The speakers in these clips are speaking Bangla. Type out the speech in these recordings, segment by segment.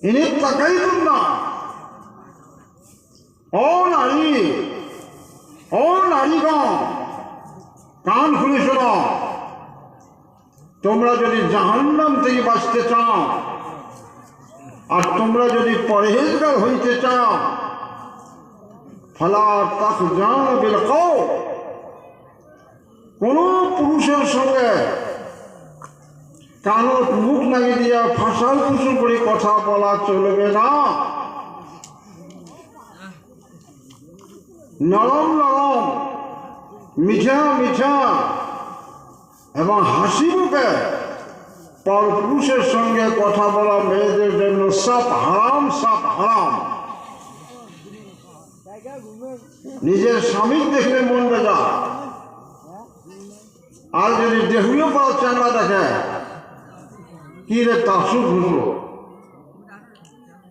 ইনি তাকাইতুন না। ও নারী, ও নারীগণ, কান খুলে শোনো। তোমরা যদি জাহান্নাম থেকে বাঁচতে চাও আর তোমরা যদি পরহেজগার হইতে চাও, ফালা তাখজাউ বিল কওল, কোন পুরুষের সঙ্গে কানত মুখ লাগিয়ে দিয়া ফাঁসাল ফুসুল করে কথা বলা চলবে না। নরম নরম, মিঠা মিঠা এবং হাসি মুখে পরপুরুষের সঙ্গে কথা বলা মেয়েদের জন্য সব হারাম, সব হারাম। নিজের স্বামী দেখলে মন বেজা, আর যদি দেহুও পাওয়া চ্যাংড়া দেখে, কি রে তাসুক হলো,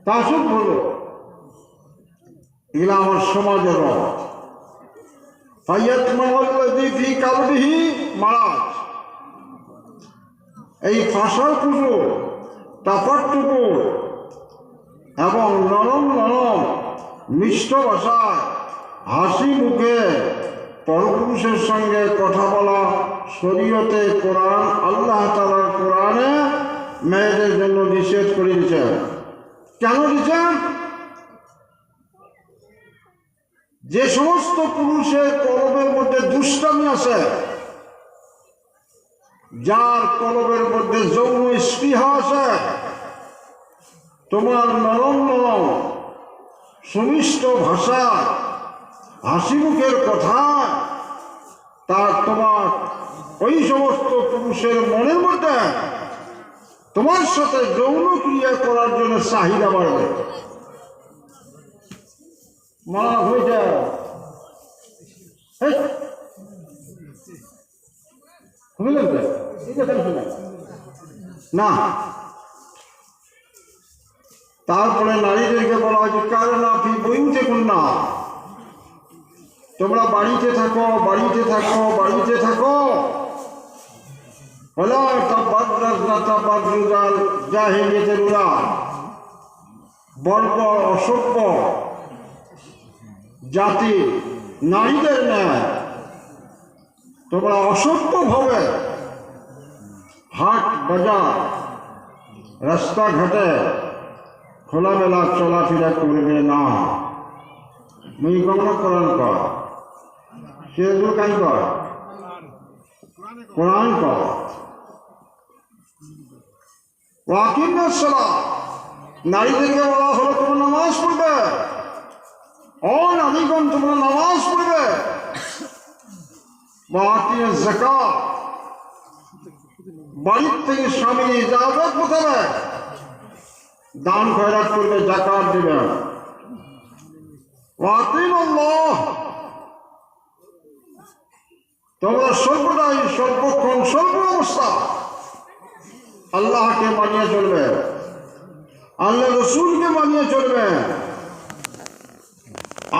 তাসুক হলো। এগুলো আমার সমাজের মারাজ। এই ফাঁসার পুজো, টাপার টুকু এবং নরম নরম মিষ্ট ভাষায় হাসি মুখে পরপুরুষের সঙ্গে কথা বলা শরীয়তে কোরআন, আল্লাহ তাআলার কোরআনে মেয়েদের জন্য নিষেধ করে দিয়েছেন। কেন দিচ্ছেন? যে সমস্ত পুরুষের কলবের মধ্যে দুষ্টামি আছে, যার কলবের মধ্যে যৌন স্পৃহা আছে, তোমার নরম নরম সুমিষ্ট ভাষা, হাসি মুখের কথা, তার তোমার ওই সমস্ত পুরুষের মনের মধ্যে তোমার সাথে যৌন ক্রিয়া করার জন্য চাহিদা বাড়বে। মারা হয়ে যায় না। তারপরে নারীদেরকে বলা হয়েছে কারণা ফি বইতে কন্যা, তোমরা বাড়িতে থাকো, বাড়িতে থাকো, বাড়িতে থাকো। হলো জাহিলিয়াতের উরা, বর্গ অসভ্য জাতি নারীদের ন্যায় তোমরা অসভ্যভাবে হাট বাজার রাস্তাঘাটে খোলামেলা চলাফেরা করবে না। মুই গমন কোরআন কর, সে কাই কর, কোরআন কর। ওয়াকিমুস সালাত, নারীদেরকে বলা হলো তোমরা নামাজ পড়বে। ও নারীগণ, তোমরা নামাজ পড়বে। ওয়াকিমুস যাকাত, বাড়ির থেকে স্বামীর ইজাজত মোতাবেক দান খয়রাত করবে, যাকাত দেবে। ওয়াতিউল্লাহ, তোমরা সর্বদাই সর্বক্ষণ সর্ব অবস্থা আল্লাহকে মানিয়ে চলবে, আল্লাহ রসুলকে মানিয়ে চলবে।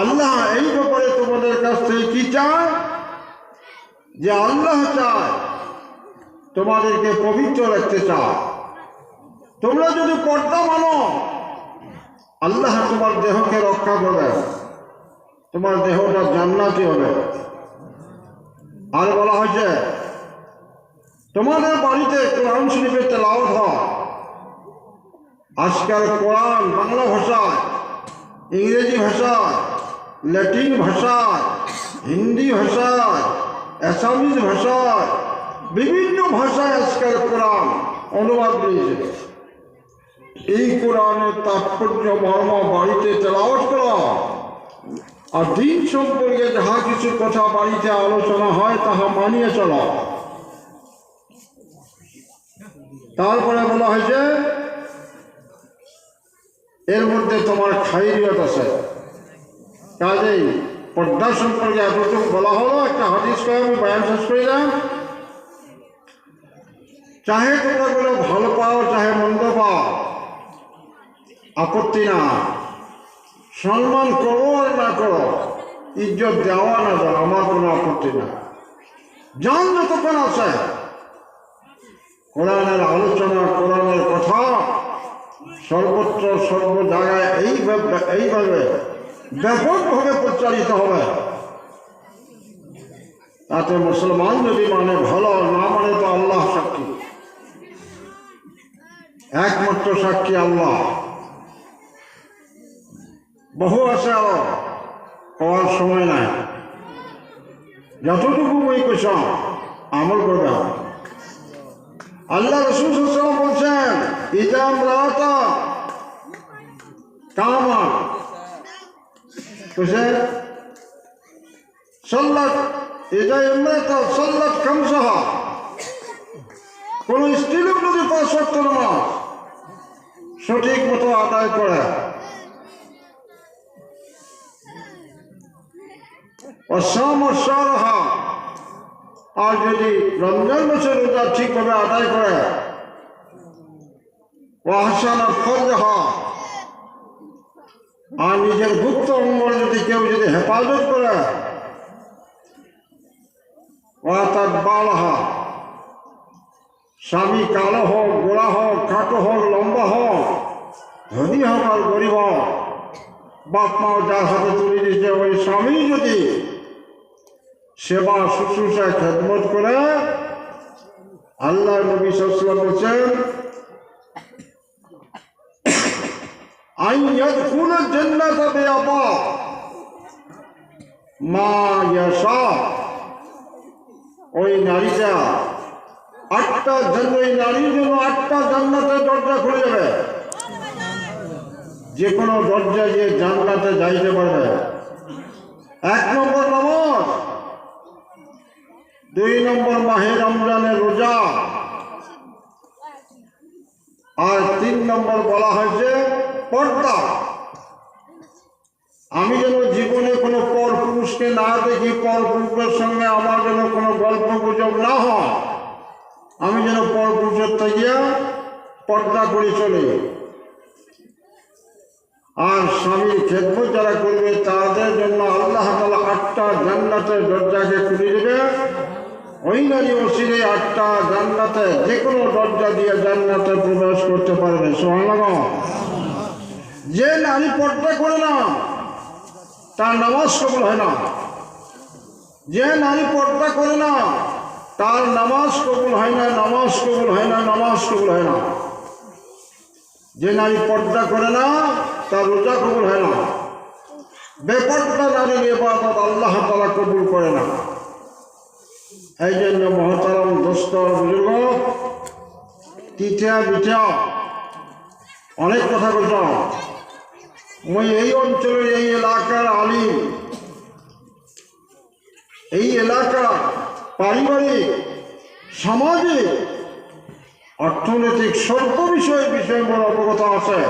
আল্লাহ এই ব্যাপারে তোমাদের কাছ থেকে কি চায়? যে আল্লাহ চায় তোমাদেরকে পবিত্র রাখতে চায়। তোমরা যদি পর্দা মানো, আল্লাহ তোমার দেহকে রক্ষা করবে, তোমার দেহটা জান্নাতি হবে। আর বলা হয়েছে তোমাদের বাড়িতে কোরআন শরীফের তেলাওয়াত হয়। আজকাল কোরআন বাংলা ভাষায়, ইংরেজি ভাষায়, ল্যাটিন ভাষায়, হিন্দি ভাষায়, অ্যাসামিজ ভাষায়, বিভিন্ন ভাষায় আজকাল কোরআন অনুবাদ দিয়েছে। এই কোরআনের তাৎপর্য মর্ম বাড়িতে তেলাওয়াত করা আর দিন সম্পর্কে যাহা কিছু কথা বাড়িতে আলোচনা হয় তাহা মানিয়ে চলা। তারপরে বলা হয়েছে এর মধ্যে তোমার খাইরিয়ত আছে। কাজেই পর্দা সম্পর্কে এতটুকু বলা হলো। একটা হাদিস করে আমি বয়ান শেষ করে দিলাম। চাহে তোমরা বলে ভালো পাও, চাহে মন্দ পাও, আপত্তি না। সম্মান করো আর না করো, ইজ্জত দেওয়া না দেওয়া, আমার কোনো আপত্তি না। জান যতক্ষণ আছে কোরআনের আলোচনা, কোরআনের কথা সর্বত্র সর্ব জায়গায় এইভাবে ব্যাপকভাবে প্রচারিত হবে। তাতে মুসলমান যদি মানে ভালো, না মানে তো আল্লাহ সাক্ষী, একমাত্র সাক্ষী আল্লাহ। বহু আছে আরো, হওয়ার সময় নাই। যতটুকু বই কইস আমল করবে। আল্লাহ রাসূল সাল্লাল্লাহু আলাইহি ওয়াসাল্লাম বলছেন, ইজা ইমরাআতা কামা কইছে সাল্লাত, ইজা ইমরাআতা সাল্লাত খামসাহা, কোন স্ত্রী লোক যদি 5 ওয়াক্ত নামাজ সঠিক মতো আদায় করে, আর যদি রমজান মাসের রোজা ঠিকভাবে আদায় করে, আর নিজের গুপ্ত অঙ্গ যদি কেউ যদি হেফাজত করে, স্বামী কালো হোক, গোড়া হোক, খাটো হোক, লম্বা হোক, ধনী হোক আর গরিব হোক, বাপ মাও যার হাতে তুলে দিয়েছে, ওই স্বামী যদি সেবা শুশ্রূষা খেদমত করে, আল্লাহ নবী সাল্লাল্লাহু আলাইহি ওয়াসাল্লাম বলেছেন, আইয়াদখুলুল জান্নাতা বিআতা মা ইয়াশা, ওই নারীটা 8টা ওই নারীর জন্য 8টা জান্নাতের দরজা খুলে যাবে। যে কোনো দরজা দিয়ে জান্নাতে যাইতে পারবে। 1 নম্বর নামাজ, 2 নম্বর মাহে রমজানের রোজা, আর 3 নম্বর বলা হয়েছে পর্দা। আমি যেন জীবনে কোনো পর পুরুষকে না দেখি, পর পুরুষের সঙ্গে আমার যেন কোনো গল্প গুজব না হয়, আমি যেন পর পুরুষের থেকে পর্দা করে চলি। আর স্বামীর খেদমত যারা করবে তাদের জন্য আল্লাহ তাআলা 8টা জান্নাতের দরজাকে খুলে দেবে। ওই নারী ওসিলে 8টা জান্নাতে যে কোনো দরজা দিয়ে জান্নাতে প্রবেশ করতে পারবে। সুবহানাল্লাহ। যে নারী পর্দা করে না তার নামাজ কবুল হয় না। যে নারী পর্দা করে না তার নামাজ কবুল হয় না, নামাজ কবুল হয় না, নামাজ কবুল হয় না। যে নারী পর্দা করে না তার রোজা কবুল হয় না। বেপর্দা নারীর ইবাদত আল্লাহ তাআলা কবুল করে না। এই জন্য মহতারাম দোস্ত বুজুর্গ, তিথিয়া বিথিয়া অনেক কথা বলতাম। মই এই অঞ্চলের এই এলাকার আলিম, এই এলাকা পারিবারিক, সামাজিক, অর্থনৈতিক সর্ব বিষয়ে মোর অবগত আছে।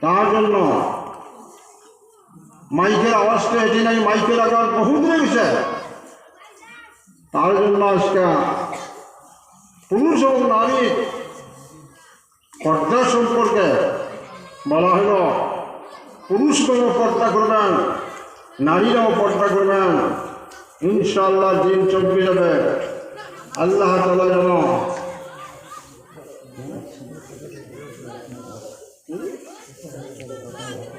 তার জন্য মাইকের আওয়াজটা এটি নাই, মাইকের আওয়াজ বহুত লেগেছে। তার জন্য আজকে পুরুষ এবং নারী পর্দা সম্পর্কে বলা হল। পুরুষগণও পর্দা করবেন, নারীরাও পর্দা করবেন। ইনশাআল্লাহ দিন চমকে যাবে। আল্লাহ তাআলা যেন